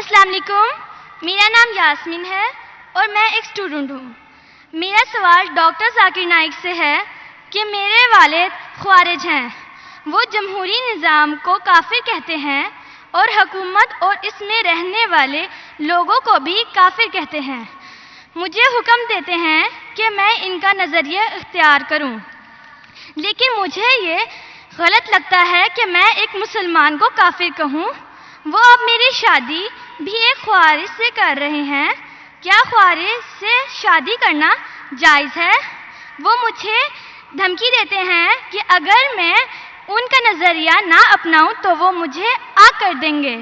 السلام علیکم، میرا نام یاسمین ہے اور میں ایک اسٹوڈنٹ ہوں۔ میرا سوال ڈاکٹر ذاکر نائک سے ہے کہ میرے والد خوارج ہیں، وہ جمہوری نظام کو کافر کہتے ہیں اور حکومت اور اس میں رہنے والے لوگوں کو بھی کافر کہتے ہیں۔ مجھے حکم دیتے ہیں کہ میں ان کا نظریہ اختیار کروں، لیکن مجھے یہ غلط لگتا ہے کہ میں ایک مسلمان کو کافر کہوں۔ وہ اب میری شادی بھی ایک خوارج سے کر رہے ہیں، کیا خوارج سے شادی کرنا جائز ہے؟ وہ مجھے دھمکی دیتے ہیں کہ اگر میں ان کا نظریہ نہ اپناؤں تو وہ مجھے آگ کر دیں گے۔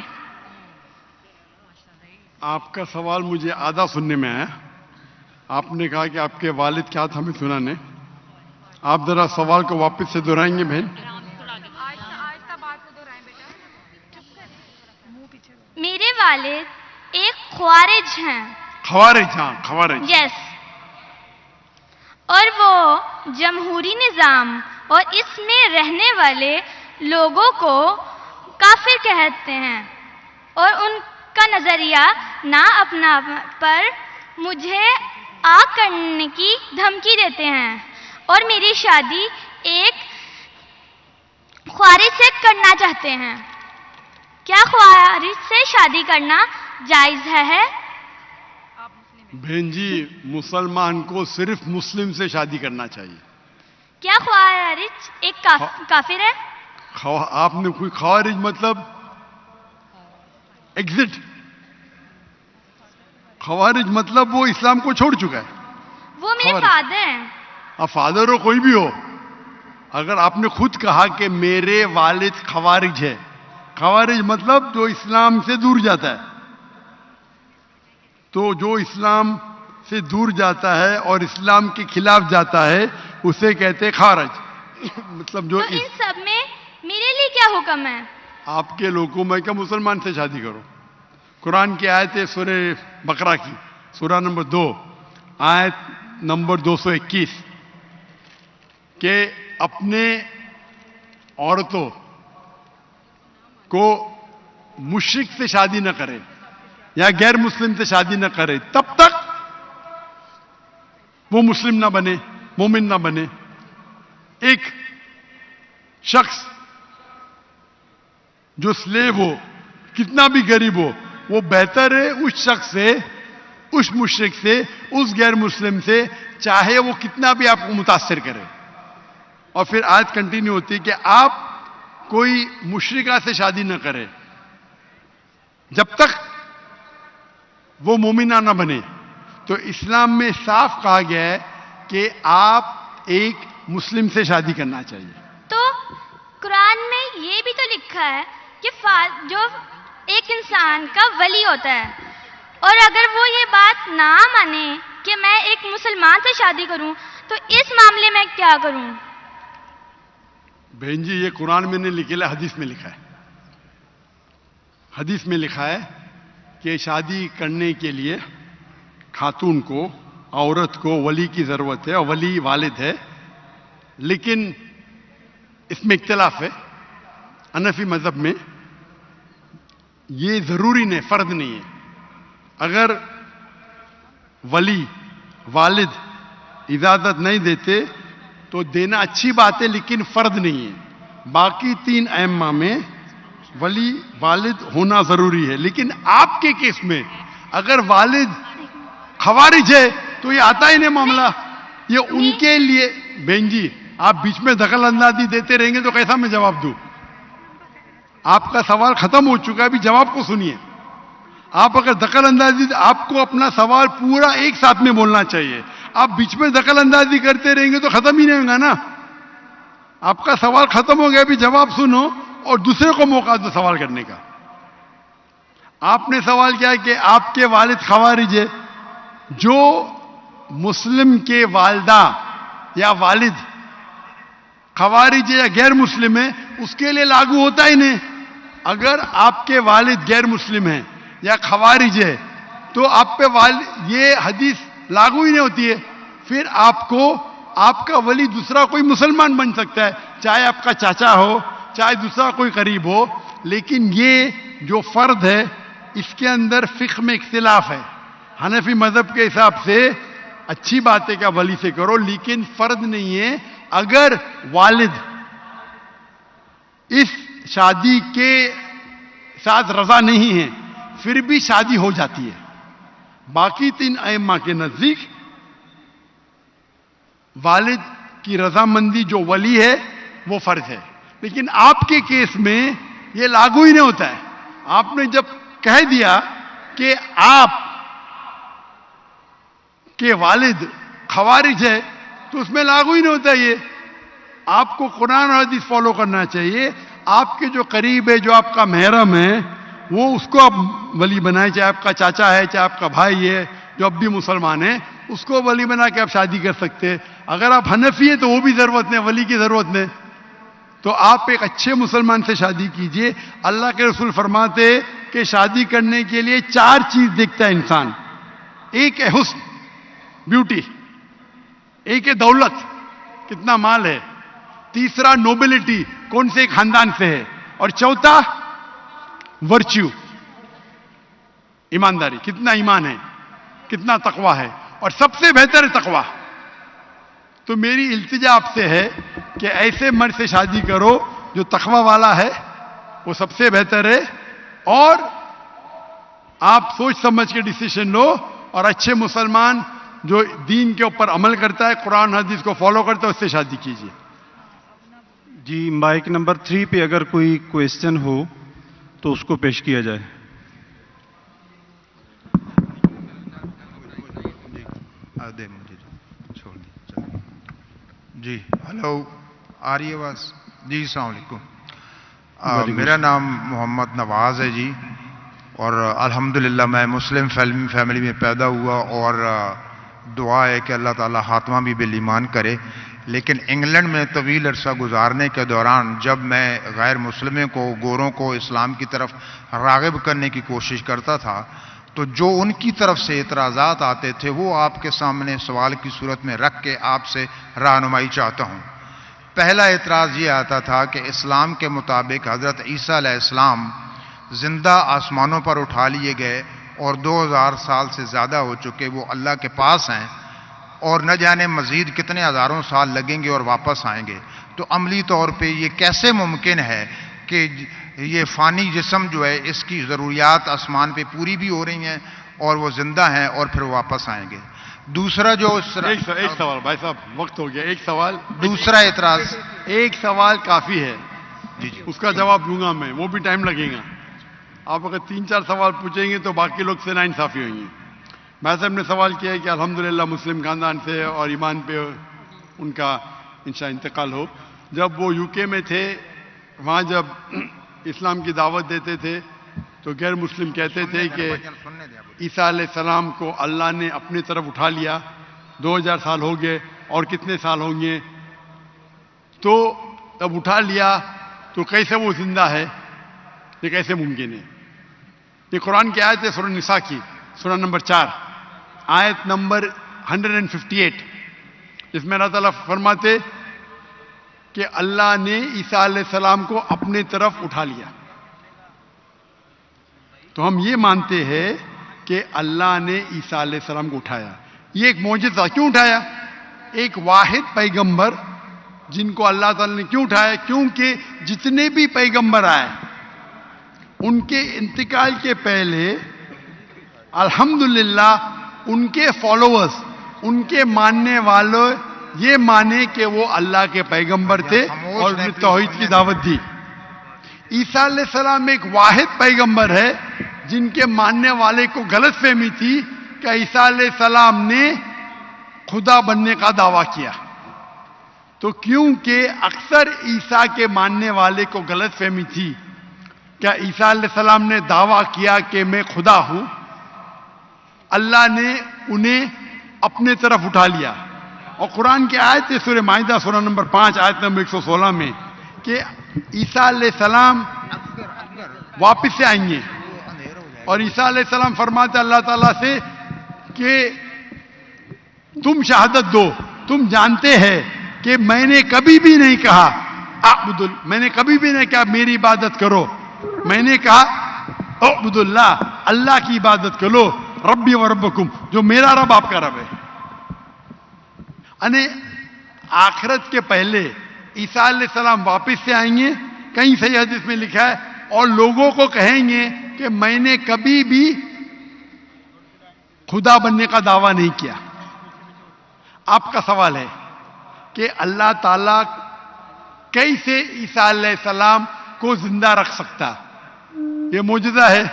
آپ کا سوال مجھے آدھا سننے میں آیا۔ آپ نے کہا کہ آپ کے والد کیا تھا، ہمیں سنا نہیں۔ آپ ذرا سوال کو واپس سے دہرائیں گے بہن؟ میرے والد ایک خوارج ہیں۔ خوارج؟ ہاں، خوارج۔ یس، اور وہ جمہوری نظام اور اس میں رہنے والے لوگوں کو کافر کہتے ہیں اور ان کا نظریہ نہ اپنا پر مجھے آگ کرنے کی دھمکی دیتے ہیں اور میری شادی ایک خوارج سے کرنا چاہتے ہیں۔ کیا خوارج سے شادی کرنا جائز ہے؟ بہن جی، مسلمان کو صرف مسلم سے شادی کرنا چاہیے۔ کیا خوارج ایک کافر ہے؟ آپ نے کوئی خوارج مطلب ایگزٹ، خوارج مطلب وہ اسلام کو چھوڑ چکا ہے۔ وہ میرے فادر ہیں۔ اب فادر ہو کوئی بھی ہو، اگر آپ نے خود کہا کہ میرے والد خوارج ہے، خوارج مطلب جو اسلام سے دور جاتا ہے، تو جو اسلام سے دور جاتا ہے اور اسلام کے خلاف جاتا ہے اسے کہتے خارج۔ مطلب جو تو ان سب میں میرے لیے کیا حکم ہے؟ آپ کے لوگوں میں کہ مسلمان سے شادی کرو۔ قرآن کی آیت ہے سورہ بقرہ کی، سورہ نمبر 2 آیت نمبر 221 کہ اپنے عورتوں کو مشرک سے شادی نہ کرے یا غیر مسلم سے شادی نہ کرے تب تک وہ مسلم نہ بنے، مومن نہ بنے۔ ایک شخص جو سلیو ہو، کتنا بھی غریب ہو، وہ بہتر ہے اس شخص سے، اس مشرک سے، اس غیر مسلم سے، چاہے وہ کتنا بھی آپ کو متاثر کرے۔ اور پھر آیت کنٹینیو ہوتی ہے کہ آپ کوئی مشرکہ سے شادی نہ کرے جب تک وہ مومنہ نہ بنے۔ تو اسلام میں صاف کہا گیا ہے کہ آپ ایک مسلم سے شادی کرنا چاہیے۔ تو قرآن میں یہ بھی تو لکھا ہے کہ جو ایک انسان کا ولی ہوتا ہے، اور اگر وہ یہ بات نہ مانے کہ میں ایک مسلمان سے شادی کروں تو اس معاملے میں کیا کروں؟ بہن جی، یہ قرآن میں نہیں لکھا ہے، حدیث میں لکھا ہے۔ حدیث میں لکھا ہے کہ شادی کرنے کے لیے خاتون کو، عورت کو ولی کی ضرورت ہے، اور ولی والد ہے۔ لیکن اس میں اختلاف ہے، حنفی مذہب میں یہ ضروری نہیں، فرض نہیں ہے۔ اگر ولی والد اجازت نہیں دیتے تو دینا اچھی بات ہے، لیکن فرض نہیں ہے۔ باقی 3 ائمہ میں ولی والد ہونا ضروری ہے۔ لیکن آپ کے کیس میں اگر والد خوارج ہے تو یہ آتا ہی نہیں معاملہ، یہ ان کے لیے۔ بہن جی، آپ بیچ میں دخل اندازی دیتے رہیں گے تو کیسا میں جواب دوں؟ آپ کا سوال ختم ہو چکا ہے، ابھی جواب کو سنیے۔ آپ اگر دخل اندازی، آپ کو اپنا سوال پورا ایک ساتھ میں بولنا چاہیے۔ آپ بیچ میں دخل اندازی کرتے رہیں گے تو ختم ہی نہیں ہوگا نا۔ آپ کا سوال ختم ہو گیا، ابھی جواب سنو اور دوسرے کو موقع دو سوال کرنے کا۔ آپ نے سوال کیا کہ آپ کے والد خوارج ہے۔ جو مسلم کے والدہ یا والد خوارج ہے یا غیر مسلم ہے، اس کے لیے لاگو ہوتا ہی نہیں۔ اگر آپ کے والد غیر مسلم ہیں یا خوارج ہے تو آپ پہ یہ حدیث لاگو ہی نہیں ہوتی ہے۔ پھر آپ کو آپ کا ولی دوسرا کوئی مسلمان بن سکتا ہے، چاہے آپ کا چاچا ہو، چاہے دوسرا کوئی قریب ہو، لیکن یہ جو فرد ہے اس کے اندر فقہ میں اختلاف ہے. حنفی مذہب کے حساب سے اچھی بات ہے کہ آپ ولی سے کرو، لیکن فرض نہیں ہے. اگر والد اس شادی کے ساتھ رضا نہیں ہے پھر بھی شادی ہو جاتی ہے. باقی 3 ائمہ کے نزدیک والد کی رضامندی جو ولی ہے وہ فرض ہے. لیکن آپ کے کیس میں یہ لاگو ہی نہیں ہوتا ہے. آپ نے جب کہہ دیا کہ آپ کے والد خوارج ہے تو اس میں لاگو ہی نہیں ہوتا. یہ آپ کو قرآن اور حدیث فالو کرنا چاہیے. آپ کے جو قریب ہے، جو آپ کا محرم ہے، وہ اس کو آپ ولی بنائیں، چاہے آپ کا چاچا ہے، چاہے آپ کا بھائی ہے جو اب بھی مسلمان ہے، اس کو ولی بنا کے آپ شادی کر سکتے ہیں. اگر آپ حنفی ہیں تو وہ بھی ضرورت نہیں، ولی کی ضرورت نہیں. تو آپ ایک اچھے مسلمان سے شادی کیجئے. اللہ کے رسول فرماتے کہ شادی کرنے کے لیے 4 چیز دیکھتا ہے انسان. ایک ہے حسن، بیوٹی. ایک ہے دولت، کتنا مال ہے. تیسرا نوبلٹی، کون سے خاندان سے ہے. اور چوتھا ورچیو، ایمانداری، کتنا ایمان ہے، کتنا تقوی ہے. اور سب سے بہتر ہے تقوی. تو میری التجا آپ سے ہے کہ ایسے مرد سے شادی کرو جو تقوی والا ہے، وہ سب سے بہتر ہے. اور آپ سوچ سمجھ کے ڈیسیشن لو. اور اچھے مسلمان جو دین کے اوپر عمل کرتا ہے، قرآن حدیث کو فالو کرتا ہے، اس سے شادی کیجیے. جی مائک نمبر 3 پہ اگر کوئی کویسچن ہو تو اس کو پیش کیا جائے. جی ہلو، آ رہی ہے آواز؟ جی السلام علیکم. میرا نام محمد نواز ہے جی، اور الحمدللہ میں مسلم فیملی میں پیدا ہوا، اور دعا ہے کہ اللہ تعالیٰ خاتمہ بھی بالایمان کرے. لیکن انگلینڈ میں طویل عرصہ گزارنے کے دوران جب میں غیر مسلموں کو، گوروں کو اسلام کی طرف راغب کرنے کی کوشش کرتا تھا تو جو ان کی طرف سے اعتراضات آتے تھے وہ آپ کے سامنے سوال کی صورت میں رکھ کے آپ سے رہنمائی چاہتا ہوں. پہلا اعتراض یہ آتا تھا کہ اسلام کے مطابق حضرت عیسیٰ علیہ السلام زندہ آسمانوں پر اٹھا لیے گئے اور 2000 سال سے زیادہ ہو چکے وہ اللہ کے پاس ہیں، اور نہ جانے مزید کتنے ہزاروں سال لگیں گے اور واپس آئیں گے. تو عملی طور پہ یہ کیسے ممکن ہے کہ یہ فانی جسم جو ہے اس کی ضروریات آسمان پہ پوری بھی ہو رہی ہیں اور وہ زندہ ہیں اور پھر واپس آئیں گے؟ دوسرا جو ایک سوال بھائی صاحب، وقت ہو گیا. ایک سوال، دوسرا اعتراض. ایک سوال کافی ہے. جی جی اس کا جواب دوں گا میں، وہ بھی ٹائم لگے گا. آپ اگر 3-4 سوال پوچھیں گے تو باقی لوگ سے ناانصافی ہوئیں گی. میں صاحب نے سوال کیا ہے کہ الحمدللہ مسلم خاندان سے اور ایمان پہ ان کا انشاء انتقال ہو. جب وہ UK میں تھے، وہاں جب اسلام کی دعوت دیتے تھے تو غیر مسلم کہتے تھے کہ عیسیٰ علیہ السلام کو اللہ نے اپنی طرف اٹھا لیا، 2000 سال ہو گئے اور کتنے سال ہوں گے. تو جب اٹھا لیا تو کیسے وہ زندہ ہے؟ یہ کیسے ممکن ہے؟ یہ قرآن کی آیت ہے سورہ نساء کی، سورہ نمبر 4 آیت نمبر 158، جس میں اللہ تعالیٰ فرماتے کہ اللہ نے عیسیٰ علیہ السلام کو اپنے طرف اٹھا لیا. تو ہم یہ مانتے ہیں کہ اللہ نے عیسیٰ علیہ السلام کو اٹھایا. یہ ایک معجزہ. کیوں اٹھایا؟ ایک واحد پیغمبر جن کو اللہ تعالیٰ نے کیوں اٹھایا؟ کیونکہ جتنے بھی پیغمبر آئے ان کے انتقال کے پہلے الحمدللہ ان کے فالوورز، ان کے ماننے والوں یہ مانے کہ وہ اللہ کے پیغمبر تھے اور انہیں توحید کی دعوت دی. عیسیٰ علیہ السلام ایک واحد پیغمبر ہے جن کے ماننے والے کو غلط فہمی تھی کہ عیسیٰ علیہ السلام نے خدا بننے کا دعویٰ کیا. تو کیونکہ اکثر عیسیٰ کے ماننے والے کو غلط فہمی تھی کہ عیسیٰ علیہ السلام نے دعویٰ کیا کہ میں خدا ہوں، اللہ نے انہیں اپنے طرف اٹھا لیا. اور قرآن کی آیت ہے سورہ مائدہ سورہ نمبر 5 آیت نمبر 116 میں کہ عیسیٰ علیہ السلام واپس سے آئیں گے. اور عیسیٰ علیہ السلام فرماتے اللہ تعالیٰ سے کہ تم شہادت دو، تم جانتے ہیں کہ میں نے کبھی بھی نہیں کہا میں نے کبھی بھی نہیں کہا میری عبادت کرو، میں نے کہا اعبد اللہ، اللہ کی عبادت کرو, ربی و ربکم, جو میرا رب آپ کا رب ہے. یعنی آخرت کے پہلے عیسیٰ علیہ السلام واپس سے آئیں گے, کہیں صحیح حدیث میں لکھا ہے, اور لوگوں کو کہیں گے کہ میں نے کبھی بھی خدا بننے کا دعویٰ نہیں کیا. آپ کا سوال ہے کہ اللہ تعالیٰ کیسے عیسیٰ علیہ السلام کو زندہ رکھ سکتا؟ یہ معجزہ ہے.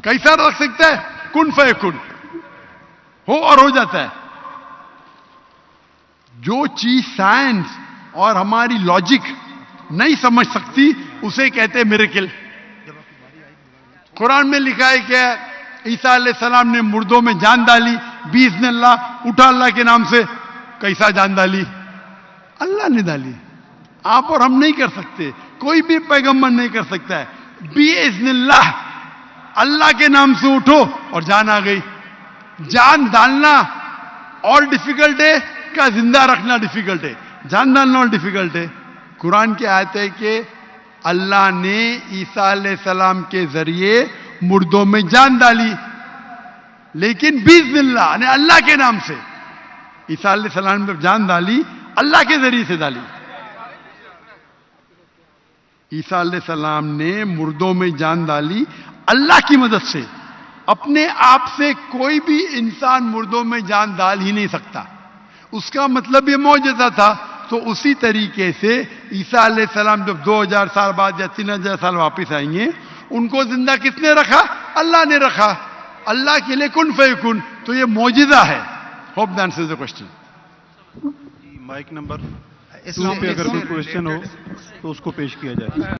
کیسا رکھ سکتا ہے؟ کن فیکن, ہو اور ہو جاتا ہے. جو چیز سائنس اور ہماری لاجک نہیں سمجھ سکتی اسے کہتے ہیں میریکل. قرآن میں لکھا ہے کہ عیسیٰ علیہ السلام نے مردوں میں جان ڈالی, باذن اللہ, اٹھا اللہ کے نام سے. کیسا جان ڈالی؟ اللہ نے ڈالی. آپ اور ہم نہیں کر سکتے, کوئی بھی پیغمبر نہیں کر سکتا ہے. باذن اللہ, اللہ کے نام سے اٹھو اور جان آ گئی. جان ڈالنا اور ڈیفیکلٹ ہے کا زندہ رکھنا ڈیفیکلٹ ہے؟ جان ڈالنا اور ڈیفیکلٹ ہے. قرآن کی آیت ہے کہ اللہ نے عیسیٰ علیہ السلام کے ذریعے مردوں میں جان ڈالی, لیکن باذن اللہ یعنی اللہ کے نام سے. عیسیٰ علیہ السلام نے جان ڈالی, اللہ کے ذریعے سے ڈالی. عیسیٰ علیہ السلام نے مردوں میں جان ڈالی اللہ کی مدد سے. اپنے آپ سے کوئی بھی انسان مردوں میں جان ڈال ہی نہیں سکتا. اس کا مطلب یہ معجزہ تھا. تو اسی طریقے سے عیسیٰ علیہ السلام جب 2000 سال بعد یا 3000 سال واپس آئیں گے, ان کو زندہ کس نے رکھا؟ اللہ نے رکھا. اللہ کے لیے کن فیکن. تو یہ معجزہ ہے. Hope that answers the question. Mic number 2 پہ اگر کوئی کوشچن ہو تو اس کو پیش کیا جائے.